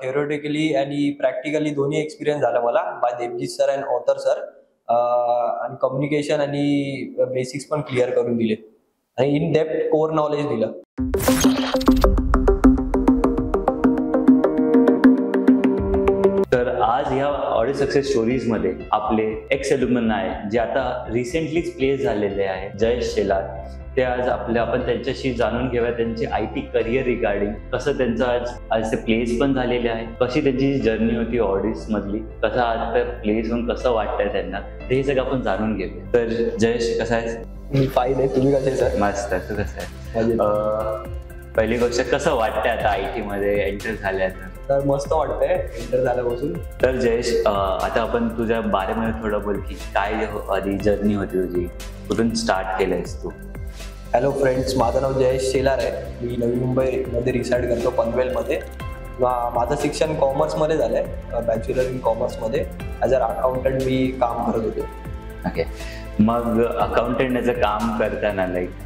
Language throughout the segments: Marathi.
theoretically आणि प्रॅक्टिकली दोन्ही एक्सपिरियन्स झाला मला by Devjeet sir and author sir. आणि कम्युनिकेशन आणि बेसिक्स पण क्लिअर करून दिले आणि इन डेप्थ कोर नॉलेज दिलं. तर आज ह्या ऑडिओ सक्सेस स्टोरीज मध्ये आपले एक्स एल्युमनाय जे आता रिसेंटलीच प्लेस झालेले आहे जयेश शेलार, ते आज आपण त्यांच्याशी जाणून घेऊया त्यांचे IT करिअर रिगार्डिंग, कसं त्यांचं आज ते प्लेस पण झालेले आहे, कशी त्यांची जर्नी होती ऑडिओज मधली, कसं आज ते प्लेस होऊन कसं वाटतंय त्यांना, ते सगळं आपण जाणून घेऊया. तर जयेश कसा आहे? मी फाईन आहे, तुम्ही कसे सर? मस्त. तू कसं आहे? पहिली गोष्ट कसं वाटतंय आता IT मध्ये एंटर झाल्यानंतर? तर मस्त वाटतंय एंटर झाल्यापासून. तर जयेश, आता आपण तुझ्या बारेमध्ये थोडं बोल की काय आधी जर्नी होती तुझी, कुठून स्टार्ट केलंयस तू? हॅलो फ्रेंड्स, माझं नाव जयेश शेलार आहे. मी नवी मुंबईमध्ये रिसाइड करतो पनवेलमध्ये. माझं शिक्षण कॉमर्समध्ये झालं आहे, बॅचलर इन कॉमर्समध्ये. ॲज अ अकाउंटंट मी काम करत होतो. ओके. मग अकाउंटंटचं काम करताना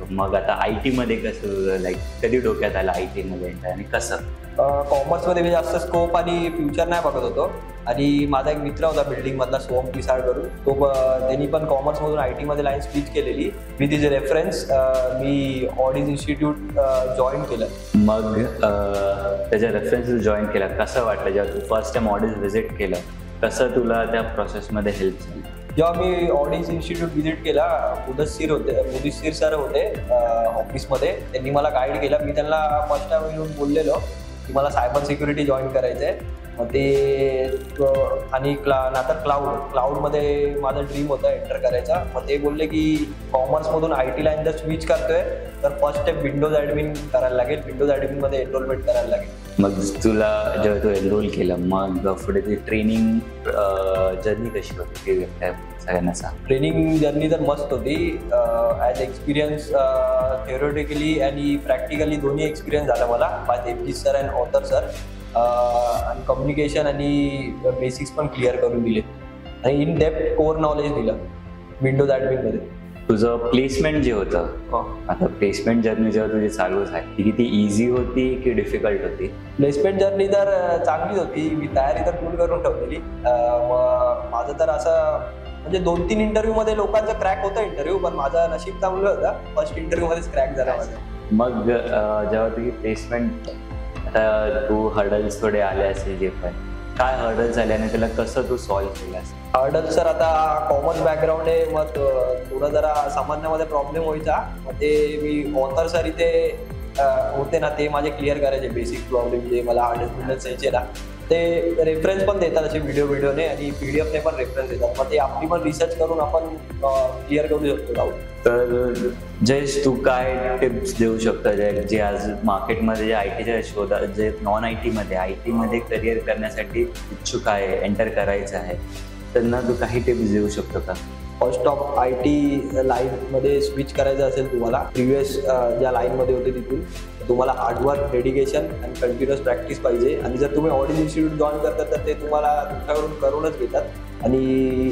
मग आता IT मध्ये कसं कधी डोक्यात आलं IT मध्ये आणि कसं? कॉमर्समध्ये मी जास्त स्कोप आणि फ्युचर नाही बघत होतो. आणि माझा एक मित्र होता बिल्डिंग मधला, सोम पिसाळ करून. त्यांनी पण कॉमर्समधून IT मध्ये लाईन स्विच केलेली. विथ हिज रेफरन्स मी ऑडिज इन्स्टिट्यूट जॉईन केलं. मग त्याच्या रेफरन्स जॉईन केला, कसं वाटलं जेव्हा तू फर्स्ट टाइम ऑडिज व्हिजिट केलं? कसं तुला त्या प्रोसेसमध्ये हेल्प झाली? जेव्हा मी ऑडिज इन्स्टिट्यूट व्हिजिट केला, मुदस्सीर सर होते ऑफिसमध्ये. त्यांनी मला गाईड केलं. मी त्यांना फर्स्ट टाइम येऊन बोललेलो की मला सायबर सिक्युरिटी जॉईन करायचं आहे. मग ते आणि नंतर क्लाउडमध्ये माझं ड्रीम होतं एंटर करायचा. मग ते बोलले की कॉमर्समधून IT लाईन जर स्विच करतोय तर फर्स्ट स्टेप विंडोज ॲडमिन करायला लागेल. विंडोज ॲडमिनमध्ये एनरोलमेंट करायला लागेल. मग तुला जेव्हा तू एनरोल केलं, मग पुढे ती ट्रेनिंग जर्नी कशी होती सगळ्यांना सांग? ट्रेनिंग जर्नी तर मस्त होती. ॲज एक्सपिरियन्स थिओरिटिकली आणि प्रॅक्टिकली दोन्ही एक्सपिरियन्स झाला मला by Devjeet sir and author sir. आणि कम्युनिकेशन आणि बेसिक्स पण क्लिअर करून दिले आणि इन डेप्थ कोर नॉलेज दिलं विंडोज ॲडमिनमध्ये. तुझं प्लेसमेंट जे होतं, आता प्लेसमेंट जर्नी जेव्हा तुझी चालू झाली, ती किती इझी होती की डिफिकल्ट होती? प्लेसमेंट जर्नी तर चांगलीच होती. मी तयारी तर फुल करून ठेवलेली. मग माझं तर असं म्हणजे 2-3 इंटरव्ह्यूमध्ये लोकांचं क्रॅक होतं इंटरव्ह्यू, पण माझं नशीब चांगलं होतं. फर्स्ट इंटरव्ह्यूमध्येच क्रॅक झाला माझं. मग जेव्हा तुझी प्लेसमेंट, आता तू हर्डल्स थोडे आले असेल, जे पण काय हर्डल्स आले आणि त्याला कसं तू सॉल्व्ह केलास? हर्डल्स सर, आता कॉमर्स बॅकग्राऊंड आहे, मग थोडं जरा समजण्यामध्ये प्रॉब्लेम व्हायचा. मग ते मी ऑथर सर इथे होते ना, ते माझे क्लिअर करायचे बेसिक प्रॉब्लेम जे मला हर्डल्स यायचे ना. ते रेफरन्स पण देतात असे व्हिडिओने आणि PDF पण रेफरन्स देतात. मग ते आपली पण रिसर्च करून आपण क्लिअर करू शकतो डाऊट. तर जयेश, तू काय टिप्स देऊ शकतो जे आज मार्केटमध्ये जे ITच्या शोधा, जे नॉन IT मध्ये IT मध्ये करिअर करण्यासाठी इच्छुक आहे, एंटर करायचं आहे, त्यांना तू काही टिप्स देऊ शकतो का? फर्स्ट ऑफ IT लाईनमध्ये स्विच करायचं असेल तुम्हाला, प्रिव्हियस ज्या लाईनमध्ये होते तिथून, तुम्हाला हार्डवर्क, डेडिकेशन आणि कंटिन्युअस प्रॅक्टिस पाहिजे. आणि जर तुम्ही ऑडिज इन्स्टिट्यूट जॉईन करतात तर ते तुम्हाला तुमच्याकडून करूनच घेतात आणि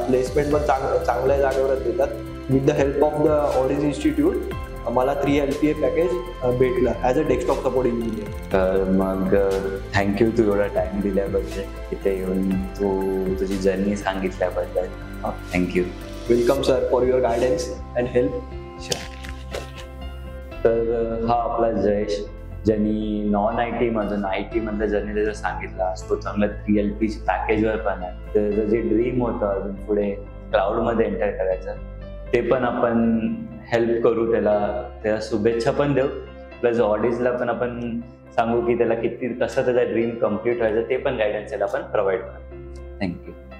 प्लेसमेंट पण चांगल्या जागेवरच देतात. With the help of the ऑडिज इन्स्टिट्यूट मला 3 LPA पॅकेज भेटलं as a desktop support engineer. तर मग थँक्यू तू एवढा टाइम दिल्याबद्दल, इथे येऊन तू तुझी जर्नी सांगितल्याबद्दल. Thank you. Welcome sir for your guidance and help. तर हा आपला जयेश, ज्यांनी नॉन IT मधून IT मधल्या जर्नी त्याचं सांगितलं. तो चांगला 3 LP पॅकेजवर पण आहे. त्याचं जे ड्रीम होतं अजून पुढे क्लाउडमध्ये एंटर करायचं, ते पण आपण हेल्प करू, त्याला शुभेच्छा पण देऊ. प्लस ऑडियन्सला पण आपण सांगू की त्याला कसं त्याचा ड्रीम कम्प्लीट व्हायचं, ते पण गायडन्स त्याला आपण प्रोव्हाइड करू. थँक्यू.